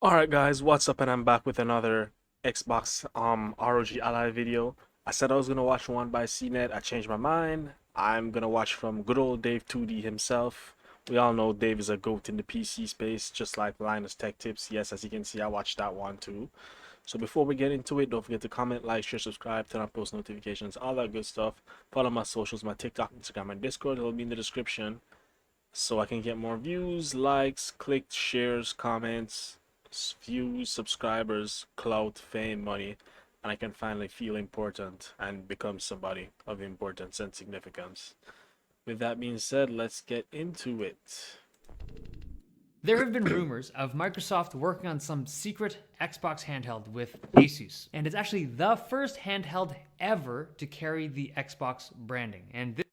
Alright guys, what's up? And I'm back with another Xbox ROG Ally video. I said I was gonna watch one by CNET. I changed my mind. I'm gonna watch from good old Dave2D himself. We all know Dave is a goat in the PC space, just like Linus Tech Tips. Yes, as you can see, I watched that one too. So before we get into it, don't forget to comment, like, share, subscribe, turn on post notifications, all that good stuff. Follow my socials, my TikTok, Instagram, and Discord. It'll be in the description so I can get more views, likes, clicks, shares, comments, views, subscribers, clout, fame, money, and I can finally feel important and become somebody of importance and significance. With that being said, let's get into it. There have been rumors of Microsoft working on some secret Xbox handheld with Asus, and it's actually the first handheld ever to carry the Xbox branding. And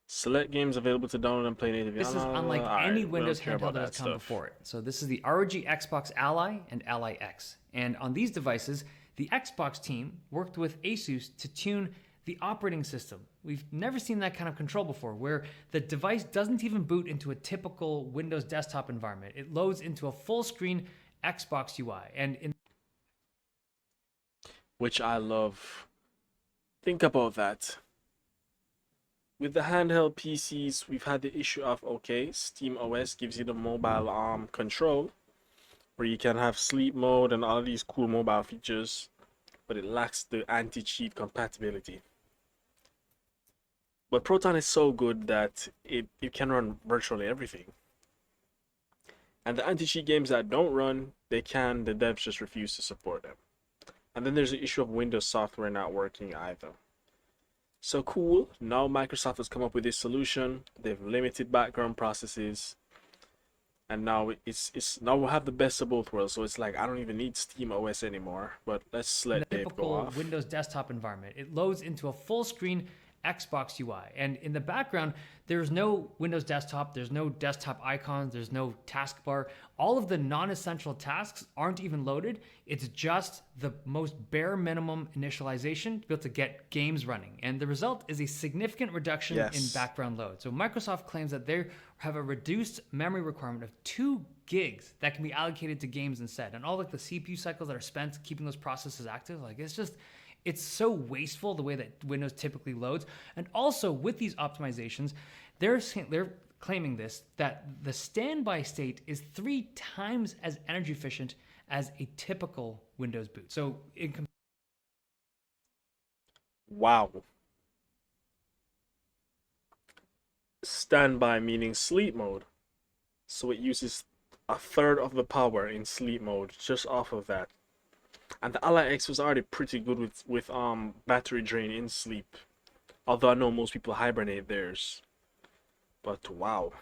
Select games available to download and play natively. this is unlike any Alright, we don't Windows care handheld about that has that come stuff. before it. So this is the ROG Xbox Ally and Ally X. And on these devices, the Xbox team worked with Asus to tune the operating system. We've never seen that kind of control before, where the device doesn't even boot into a typical Windows desktop environment. It loads into a full screen Xbox UI. And in Which I love. Think about that. With the handheld PCs, we've had the issue of okay, Steam OS gives you the mobile control where you can have sleep mode and all these cool mobile features, but it lacks the anti-cheat compatibility. But Proton is so good that it can run virtually everything. And the anti-cheat games that don't run, the devs just refuse to support them. And then there's the issue of Windows software not working either. So cool, now Microsoft has come up with this solution. They've limited background processes. And now it's now we'll have the best of both worlds. So it's like I don't even need Steam OS anymore. But let's the let Dave go typical off. Windows desktop environment. It loads into a full screen Xbox UI. And in the background, there's no Windows desktop, there's no desktop icons, there's no taskbar. All of the non essential tasks aren't even loaded. It's just the most bare minimum initialization to be able to get games running. And the result is a significant reduction in Yes. background load. So Microsoft claims that they have a reduced memory requirement of 2 gigs that can be allocated to games instead. And all like the CPU cycles that are spent keeping those processes active, like it's so wasteful the way that Windows typically loads. And also with these optimizations, they're claiming this that the standby state is 3 times as energy efficient as a typical Windows boot. So in Wow. Standby meaning sleep mode. So it uses a third of the power in sleep mode just off of that. And the Ally X was already pretty good with battery drain in sleep. Although I know most people hibernate theirs. But wow.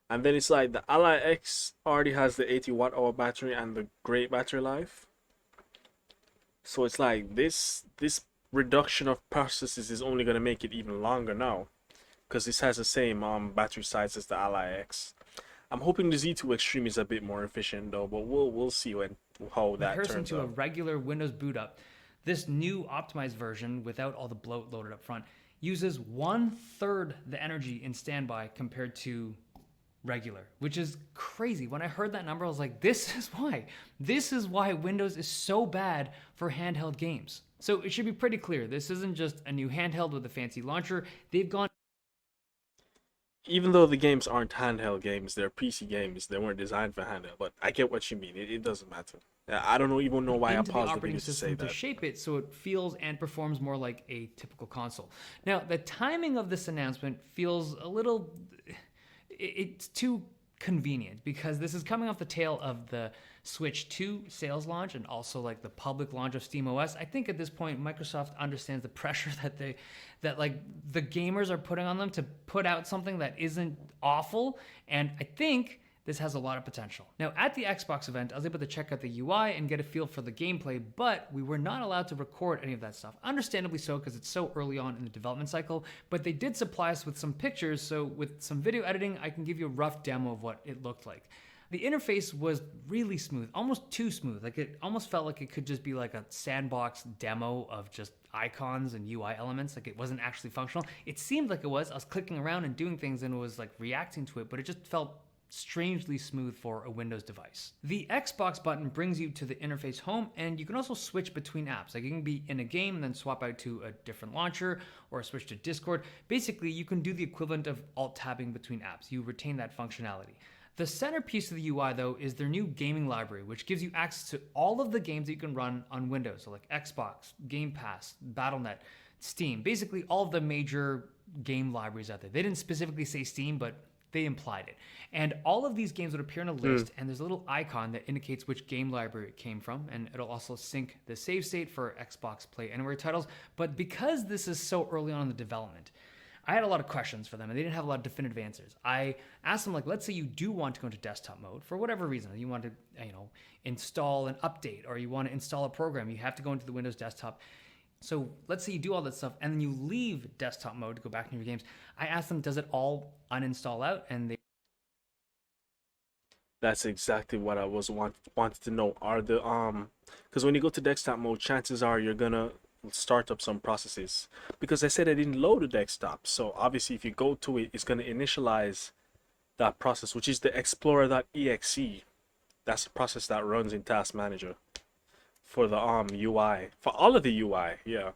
And then it's like the Ally X already has the 80 watt hour battery and the great battery life. So it's like this reduction of processes is only gonna make it even longer now. Because this has the same battery size as the Ally X. I'm hoping the Z2 Extreme is a bit more efficient though, but we'll see how that comparison turns to a out. regular Windows boot up, this new optimized version without all the bloat loaded up front uses 1/3 the energy in standby compared to regular, which is crazy. When I heard that number, I was like, this is why. This is why Windows is so bad for handheld games. So it should be pretty clear. This isn't just a new handheld with a fancy launcher. They've gone Even though the games aren't handheld games, they're PC games. They weren't designed for handheld. But I get what you mean. It doesn't matter. I don't even know why I into the paused the operating video to say system to that. shape it so it feels and performs more like a typical console. Now, the timing of this announcement feels a little it's too convenient because this is coming off the tail of the Switch 2 sales launch and also like the public launch of SteamOS. I think at this point Microsoft understands the pressure that like the gamers are putting on them to put out something that isn't awful, and I think this has a lot of potential. Now, at the Xbox event, I was able to check out the UI and get a feel for the gameplay, but we were not allowed to record any of that stuff. Understandably so, because it's so early on in the development cycle, but they did supply us with some pictures, so with some video editing, I can give you a rough demo of what it looked like. The interface was really smooth, almost too smooth. Like it almost felt like it could just be like a sandbox demo of just icons and UI elements. Like it wasn't actually functional. It seemed like it was. I was clicking around and doing things and it was like reacting to it, but it just felt strangely smooth for a Windows device. The Xbox button brings you to the interface home, and you can also switch between apps. Like you can be in a game and then swap out to a different launcher or switch to Discord. Basically, you can do the equivalent of alt-tabbing between apps. You retain that functionality. The centerpiece of the UI, though, is their new gaming library, which gives you access to all of the games that you can run on Windows, so like Xbox, Game Pass, Battle.net, Steam, basically all of the major game libraries out there. They didn't specifically say Steam, but they implied it. And all of these games would appear in a list, and there's a little icon that indicates which game library it came from, and it'll also sync the save state for Xbox Play Anywhere titles. But because this is so early on in the development, I had a lot of questions for them, and they didn't have a lot of definitive answers. I asked them, like, let's say you do want to go into desktop mode for whatever reason. You want to, install an update, or you want to install a program. You have to go into the Windows desktop. So let's say you do all that stuff, and then you leave desktop mode to go back into your games. I asked them, does it all uninstall out? And they That's exactly what I was wanted to know. Are the because when you go to desktop mode, chances are you're gonna start up some processes. Because I said I didn't load the desktop, so obviously if you go to it, it's gonna initialize that process, which is the explorer.exe. That's the process that runs in Task Manager for the UI, for all of the UI, yeah.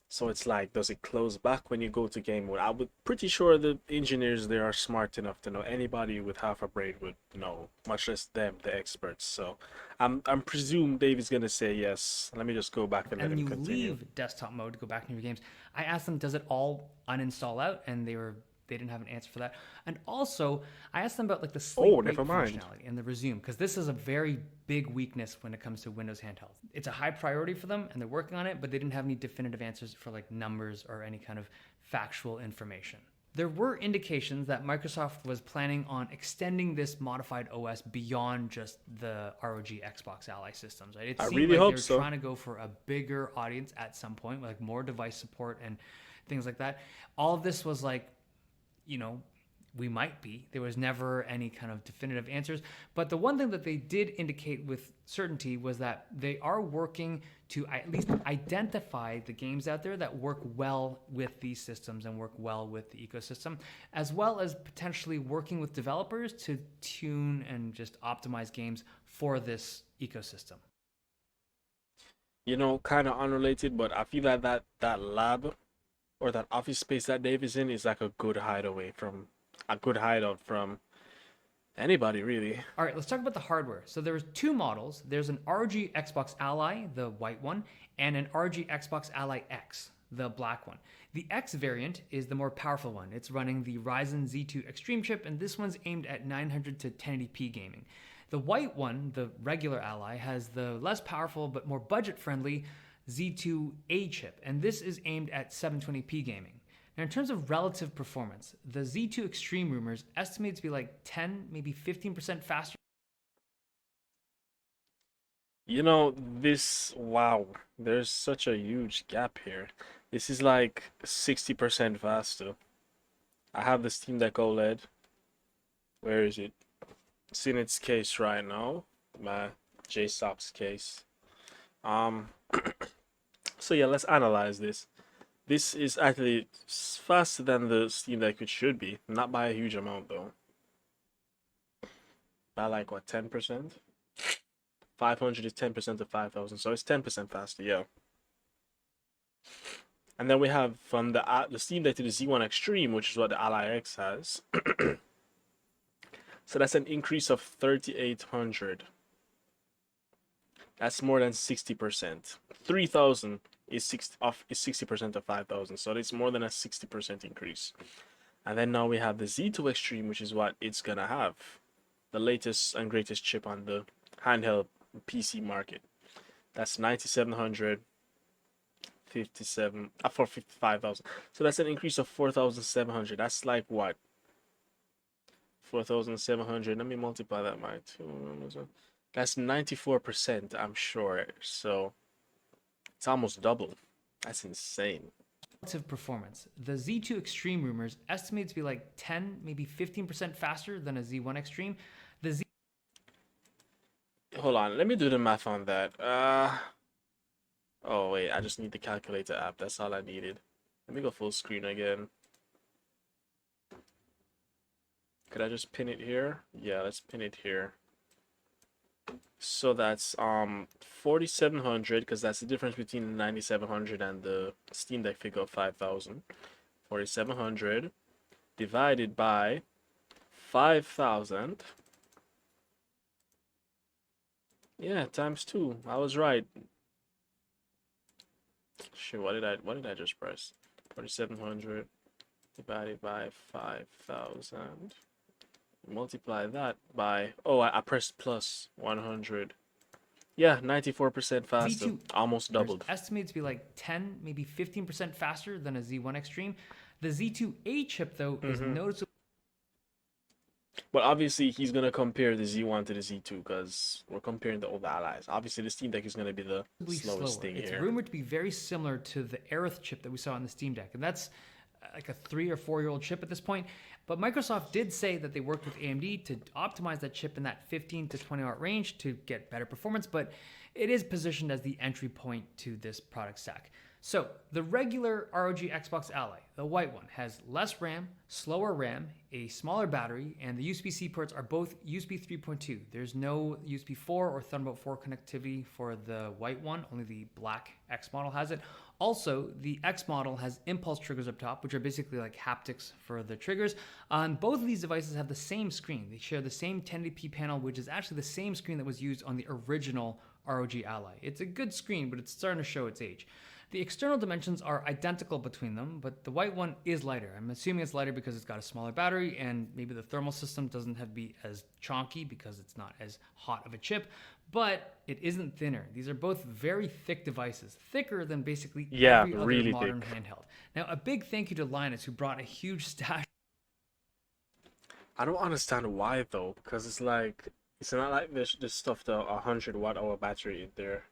So it's like, does it close back when you go to game mode? I would pretty sure the engineers there are smart enough to know. Anybody with half a brain would know, much less them, the experts. So I'm presume Dave is gonna say yes. Let me just go back and let and him you continue. leave desktop mode to go back into your games. I asked them, does it all uninstall out? And they didn't have an answer for that. And also, I asked them about like the sleep Oh, wake never mind. functionality and the resume, because this is a very big weakness when it comes to Windows handhelds. It's a high priority for them, and they're working on it, but they didn't have any definitive answers for like numbers or any kind of factual information. There were indications that Microsoft was planning on extending this modified OS beyond just the ROG Xbox Ally systems. Right? It I seemed really like hope they were so. trying to go for a bigger audience at some point, like more device support and things like that. All of this was like, we might be. There was never any kind of definitive answers. But the one thing that they did indicate with certainty was that they are working to at least identify the games out there that work well with these systems and work well with the ecosystem, as well as potentially working with developers to tune and just optimize games for this ecosystem. Kind of unrelated, but I feel that that lab or that office space that Dave is in is like a good hideout from anybody really. All right, let's talk about the hardware. So there's two models. There's an ROG Xbox Ally, the white one, and an ROG Xbox Ally X, the black one. The X variant is the more powerful one. It's running the Ryzen Z2 Extreme chip, and this one's aimed at 900 to 1080p gaming. The white one, the regular Ally, has the less powerful but more budget-friendly Z2A chip, and this is aimed at 720p gaming. Now, in terms of relative performance, the Z2 Extreme rumors estimate to be like 10, maybe 15% faster. Wow, there's such a huge gap here. This is like 60% faster. I have the Steam Deck OLED. Where is it? It's in its case right now. My JSOP's case. Um, so yeah, let's analyze this. This is actually faster than the Steam Deck it should be. Not by a huge amount though. By like what, 10%? 500 is 10% of 5,000, so it's 10% faster, yeah. And then we have from the Steam Deck to the Z1 Extreme, which is what the Ally X has. So that's an increase of 3,800. That's more than 60%. 3,000 is 60% of 5,000, so it's more than a 60% increase. And then now we have the Z2 Extreme, which is what it's gonna have, the latest and greatest chip on the handheld PC market. That's 9,700, 57 for 55,000. So that's an increase of 4,700. That's like what? 4,700. Let me multiply that by 2. That's 94%, I'm sure. So it's almost double. That's insane. Relative performance. The Z2 Extreme rumors estimate to be like 10, maybe 15% faster than a Z1 Extreme. The Z Hold on, let me do the math on that. Oh wait, I just need the calculator app. That's all I needed. Let me go full screen again. Could I just pin it here? Yeah, let's pin it here. So that's 4700, because that's the difference between the 9700 and the Steam Deck figure of 5000. 4700 divided by 5000. Yeah, times 2. I was right. Shit, what did I just press? 4700 divided by 5000. Multiply that by, oh, I pressed plus 100. Yeah, 94% faster. Z2 Almost there's doubled. estimated to be like 10, maybe 15% faster than a Z1 Extreme. The Z2A chip, though, is noticeably But obviously, he's going to compare the Z1 to the Z2 because we're comparing the old allies. Obviously, the Steam Deck is going to be the slowest slower. thing It's here. rumored to be very similar to the Aerith chip that we saw on the Steam Deck, and that's like a 3 or 4 year old chip at this point. But Microsoft did say that they worked with AMD to optimize that chip in that 15 to 20 watt range to get better performance, but it is positioned as the entry point to this product stack. So the regular ROG Xbox Ally, the white one, has less RAM, slower RAM, a smaller battery, and the USB-C ports are both USB 3.2. There's no USB 4 or Thunderbolt 4 connectivity for the white one, only the black X model has it. Also, the X model has impulse triggers up top, which are basically like haptics for the triggers. Both of these devices have the same screen. They share the same 1080p panel, which is actually the same screen that was used on the original ROG Ally. It's a good screen, but it's starting to show its age. The external dimensions are identical between them, but the white one is lighter. I'm assuming it's lighter because it's got a smaller battery and maybe the thermal system doesn't have to be as chonky because it's not as hot of a chip, but it isn't thinner. These are both very thick devices, thicker than basically every other really modern thick. handheld. Now, a big thank you to Linus, who brought a huge stash I don't understand why though, because it's like it's not like this stuff the 100 watt hour battery in there.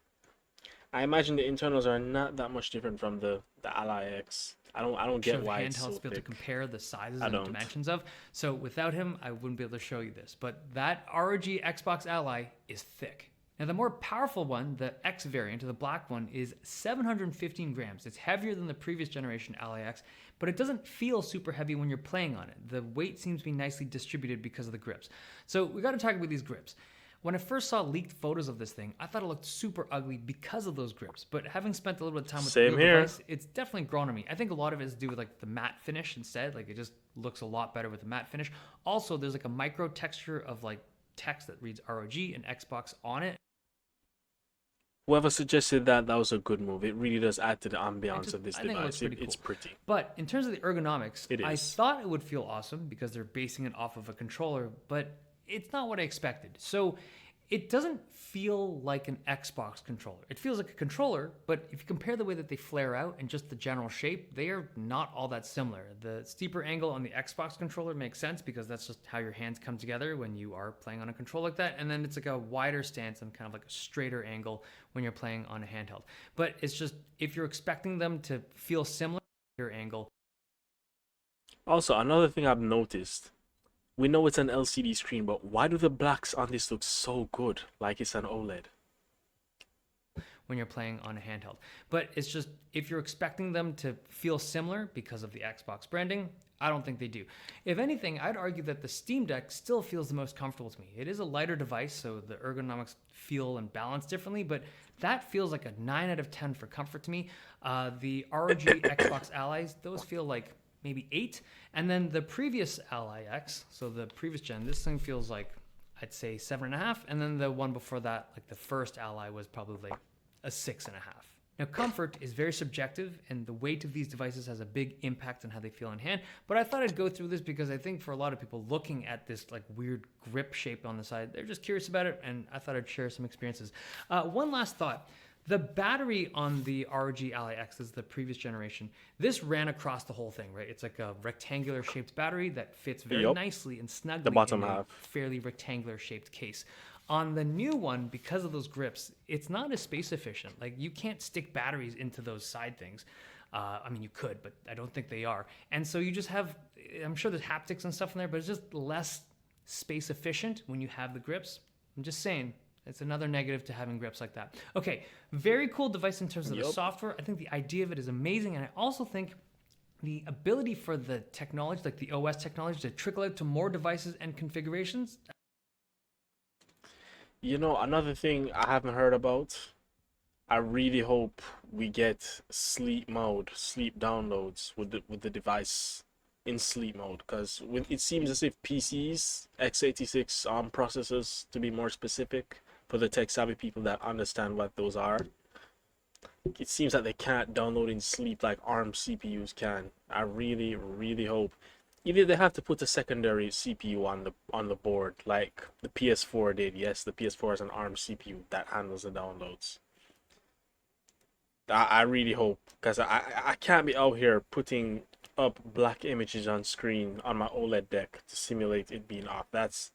I imagine the internals are not that much different from the Ally X. I don't get of why it's so handhelds to be able to thick. compare the sizes I and don't. dimensions of. So without him, I wouldn't be able to show you this. But that ROG Xbox Ally is thick. Now the more powerful one, the X variant, or the black one, is 715 grams. It's heavier than the previous generation Ally X, but it doesn't feel super heavy when you're playing on it. The weight seems to be nicely distributed because of the grips. So we got to talk about these grips. When I first saw leaked photos of this thing, I thought it looked super ugly because of those grips. But having spent a little bit of time with Same the real here. device, it's definitely grown on me. I think a lot of it is to do with like the matte finish instead. Like it just looks a lot better with the matte finish. Also, there's like a micro texture of like text that reads ROG and Xbox on it. Whoever suggested that was a good move. It really does add to the ambiance of this I think it looks device. pretty cool. It's pretty. But in terms of the ergonomics, It I is. thought it would feel awesome because they're basing it off of a controller, but it's not what I expected. So it doesn't feel like an Xbox controller. It feels like a controller, but if you compare the way that they flare out and just the general shape, they are not all that similar. The steeper angle on the Xbox controller makes sense because that's just how your hands come together when you are playing on a controller like that. And then it's like a wider stance and kind of like a straighter angle when you're playing on a handheld. But it's just, if you're expecting them to feel similar, your angle. Also, another thing I've noticed, we know it's an LCD screen, but why do the blacks on this look so good, like it's an OLED? When you're playing on a handheld. But it's just, if you're expecting them to feel similar because of the Xbox branding, I don't think they do. If anything, I'd argue that the Steam Deck still feels the most comfortable to me. It is a lighter device, so the ergonomics feel and balance differently, but that feels like a 9 out of 10 for comfort to me. The ROG Xbox Allies, those feel like maybe 8. And then the previous Ally X, so the previous gen, this thing feels like, I'd say 7.5. And then the one before that, like the first Ally, was probably like a 6.5. Now, comfort is very subjective, and the weight of these devices has a big impact on how they feel in hand. But I thought I'd go through this because I think for a lot of people looking at this like weird grip shape on the side, they're just curious about it, and I thought I'd share some experiences. One last thought. The battery on the ROG Ally X, is the previous generation, this ran across the whole thing, right? It's like a rectangular shaped battery that fits very nicely and snugly bottom in a half. fairly rectangular shaped case. On the new one, because of those grips, it's not as space efficient. Like you can't stick batteries into those side things. I mean, you could, but I don't think they are. And so you just have, I'm sure there's haptics and stuff in there, but it's just less space efficient when you have the grips. I'm just saying. It's another negative to having grips like that. Okay, very cool device in terms of the software. I think the idea of it is amazing, and I also think the ability for the technology, like the OS technology, to trickle out to more devices and configurations. You know, another thing I haven't heard about, I really hope we get sleep mode, sleep downloads with the device in sleep mode, because it seems as if PCs, x86 processors to be more specific, for the tech savvy people that understand what those are, it seems that they can't download in sleep like ARM CPUs can. I really, really hope either they have to put a secondary CPU on the board like the PS4 did. Yes, the PS4 has an ARM CPU that handles the downloads. I really hope, because I can't be out here putting up black images on screen on my OLED deck to simulate it being off. That's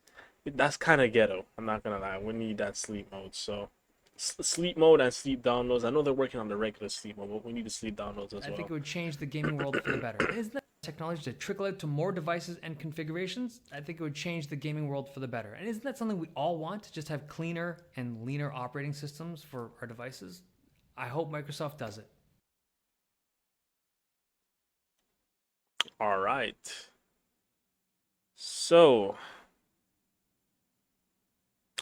kind of ghetto. I'm not gonna lie. We need that sleep mode. So sleep mode and sleep downloads. I know they're working on the regular sleep mode, but we need the sleep downloads as I think well. it would change the gaming world for the better. Isn't that technology to trickle out to more devices and configurations? I think it would change the gaming world for the better. And isn't that something we all want, to just have cleaner and leaner operating systems for our devices? I hope Microsoft does it. All right. So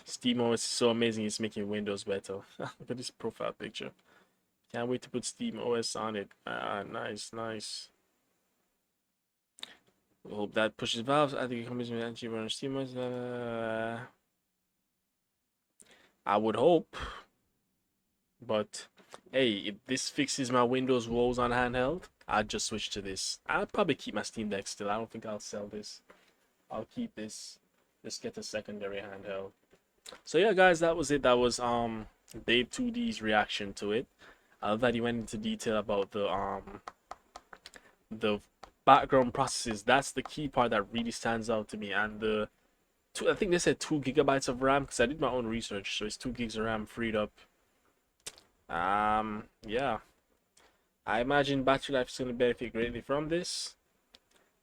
SteamOS is so amazing. It's making Windows better. Look at this profile picture. Can't wait to put SteamOS on it. Nice, nice. We hope that pushes valves. I think it comes with anti-run SteamOS. I would hope. But hey, if this fixes my Windows woes on handheld, I'd just switch to this. I'll probably keep my Steam Deck still. I don't think I'll sell this. I'll keep this. Just get a secondary handheld. So yeah, guys, that was it. That was Dave2D's reaction to it. I love that he went into detail about the background processes. That's the key part that really stands out to me. And I think they said 2 GB of RAM, because I did my own research, so it's 2 gigs of RAM freed up. Yeah, I imagine battery life is going to benefit greatly from this.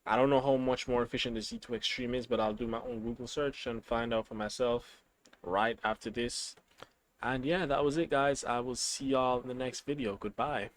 I don't know how much more efficient the Z2 Extreme is, but I'll do my own Google search and find out for myself right after this. And yeah, that was it, guys. I will see y'all in the next video. Goodbye.